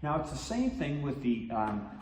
Now it's the same thing with the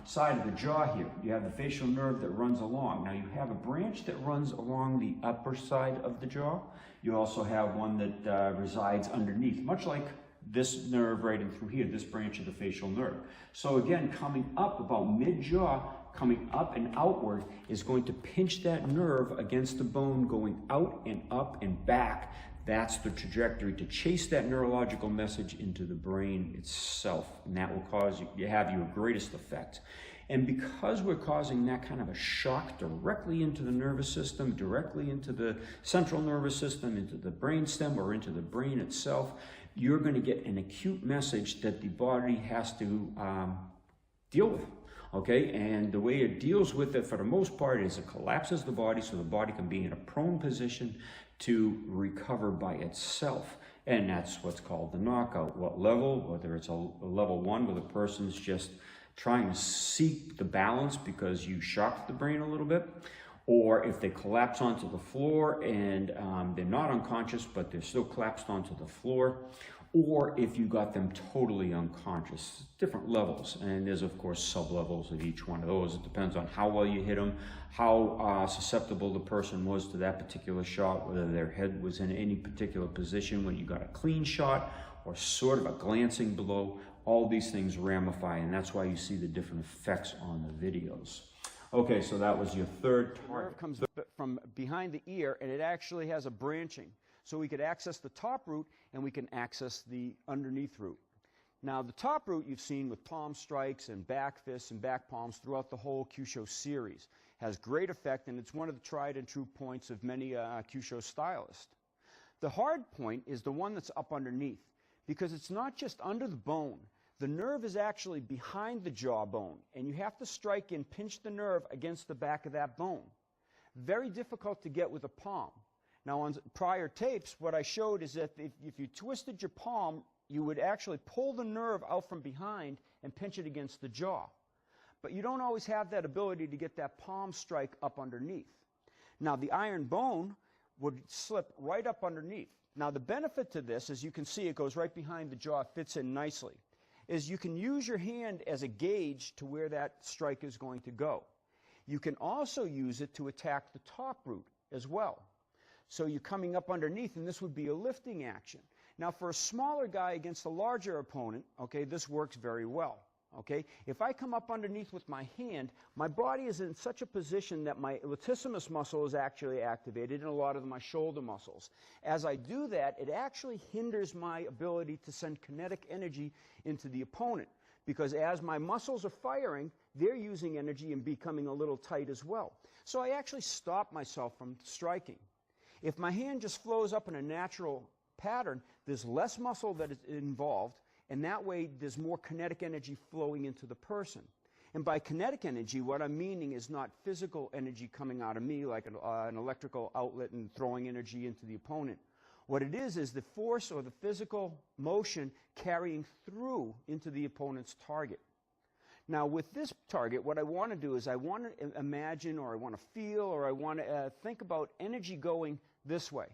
side of the jaw here. You have the facial nerve that runs along. Now you have a branch that runs along the upper side of the jaw. You also have one that resides underneath, much like this nerve right in through here, this branch of the facial nerve. So again, coming up about mid-jaw, coming up and outward is going to pinch that nerve against the bone, going out and up and back. That's the trajectory to chase that neurological message into the brain itself, and that will cause you to have your greatest effect. And because we're causing that kind of a shock directly into the nervous system, directly into the central nervous system, into the brainstem, or into the brain itself, you're going to get an acute message that the body has to deal with. Okay, and the way it deals with it for the most part is it collapses the body so the body can be in a prone position to recover by itself. And that's what's called the knockout. What level? Whether it's a level 1 where the person's just trying to seek the balance because you shocked the brain a little bit, or if they collapse onto the floor and they're not unconscious but they're still collapsed onto the floor, or if you got them totally unconscious. Different levels, and there's of course sub-levels of each one of those. It depends on how well you hit them, how susceptible the person was to that particular shot, whether their head was in any particular position when you got a clean shot or sort of a glancing blow. All these things ramify, and that's why you see the different effects on the videos. Okay, so that was your third target. The nerve comes from behind the ear, and it actually has a branching. So we could access the top root, and we can access the underneath root. Now, the top root you've seen with palm strikes and back fists and back palms throughout the whole Kyusho series. Has great effect, and it's one of the tried and true points of many Kyusho stylists. The hard point is the one that's up underneath, because it's not just under the bone. The nerve is actually behind the jawbone, and you have to strike and pinch the nerve against the back of that bone. Very difficult to get with a palm. Now, on prior tapes, what I showed is that if you twisted your palm, you would actually pull the nerve out from behind and pinch it against the jaw. But you don't always have that ability to get that palm strike up underneath. Now, the iron bone would slip right up underneath. Now, the benefit to this, as you can see, it goes right behind the jaw, fits in nicely, is you can use your hand as a gauge to where that strike is going to go. You can also use it to attack the top root as well. So you're coming up underneath, and this would be a lifting action. Now, for a smaller guy against a larger opponent, okay, this works very well. Okay? If I come up underneath with my hand, my body is in such a position that my latissimus muscle is actually activated and a lot of my shoulder muscles. As I do that, it actually hinders my ability to send kinetic energy into the opponent, because as my muscles are firing, they're using energy and becoming a little tight as well. So I actually stop myself from striking. If my hand just flows up in a natural pattern, there's less muscle that is involved, and that way there's more kinetic energy flowing into the person. And by kinetic energy, what I'm meaning is not physical energy coming out of me like an electrical outlet and throwing energy into the opponent. What it is the force or the physical motion carrying through into the opponent's target. Now, with this target, what I want to do is I want to imagine, or I want to feel, or I want to think about energy going this way.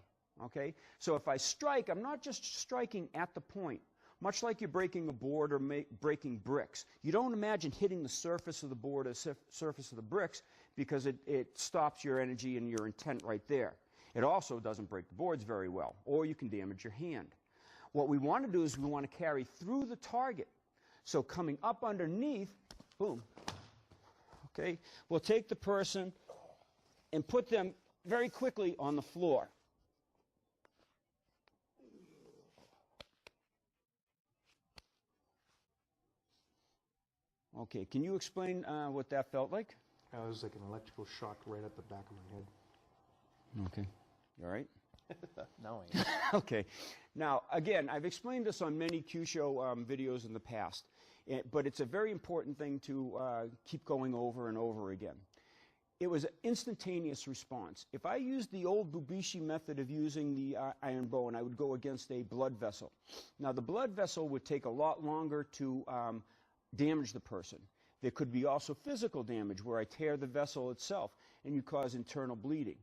Okay? So if I strike, I'm not just striking at the point. Much like you're breaking a board or breaking bricks. You don't imagine hitting the surface of the board or surface of the bricks, because it stops your energy and your intent right there. It also doesn't break the boards very well, or you can damage your hand. What we want to do is we want to carry through the target. So coming up underneath, boom, okay, we'll take the person and put them very quickly on the floor. Okay, can you explain what that felt like? It was like an electrical shock right at the back of my head. Okay, you all right? No, I ain't. Okay. Now, again, I've explained this on many Kyusho videos in the past. But it's a very important thing to keep going over and over again. It was an instantaneous response. If I used the old Bubishi method of using the iron bow, and I would go against a blood vessel. Now, the blood vessel would take a lot longer to damage the person. There could be also physical damage where I tear the vessel itself and you cause internal bleeding.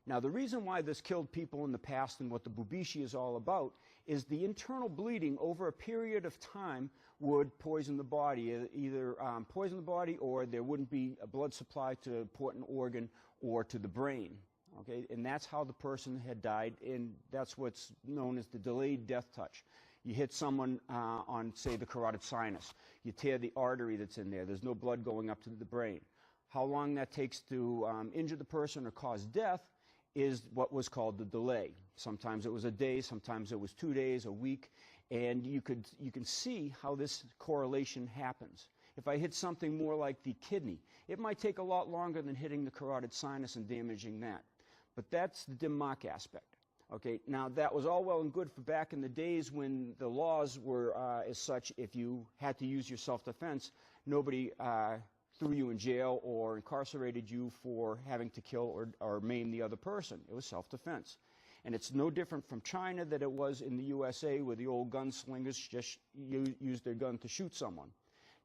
Now, the reason why this killed people in the past and what the Bubishi is all about is the internal bleeding over a period of time would poison the body, either poison the body or there wouldn't be a blood supply to an important organ or to the brain. Okay? And that's how the person had died, and that's what's known as the delayed death touch. You hit someone on, say, the carotid sinus. You tear the artery that's in there. There's no blood going up to the brain. How long that takes to injure the person or cause death is what was called the delay. Sometimes it was a day, sometimes it was 2 days, a week, and you can see how this correlation happens. If I hit something more like the kidney, it might take a lot longer than hitting the carotid sinus and damaging that. But that's the dim mak aspect. Okay, now that was all well and good for back in the days when the laws were as such, if you had to use your self-defense, nobody threw you in jail or incarcerated you for having to kill or maim the other person. It was self-defense. And it's no different from China that it was in the USA, where the old gunslingers just used their gun to shoot someone.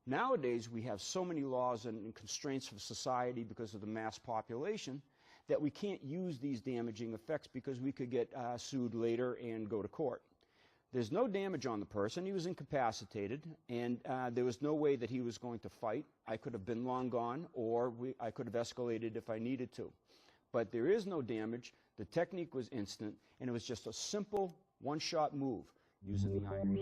Nowadays, we have so many laws and constraints for society because of the mass population that we can't use these damaging effects because we could get sued later and go to court. There's no damage on the person. He was incapacitated, and there was no way that he was going to fight. I could have been long gone, or I could have escalated if I needed to. But there is no damage. The technique was instant, and it was just a simple one-shot move using the iron.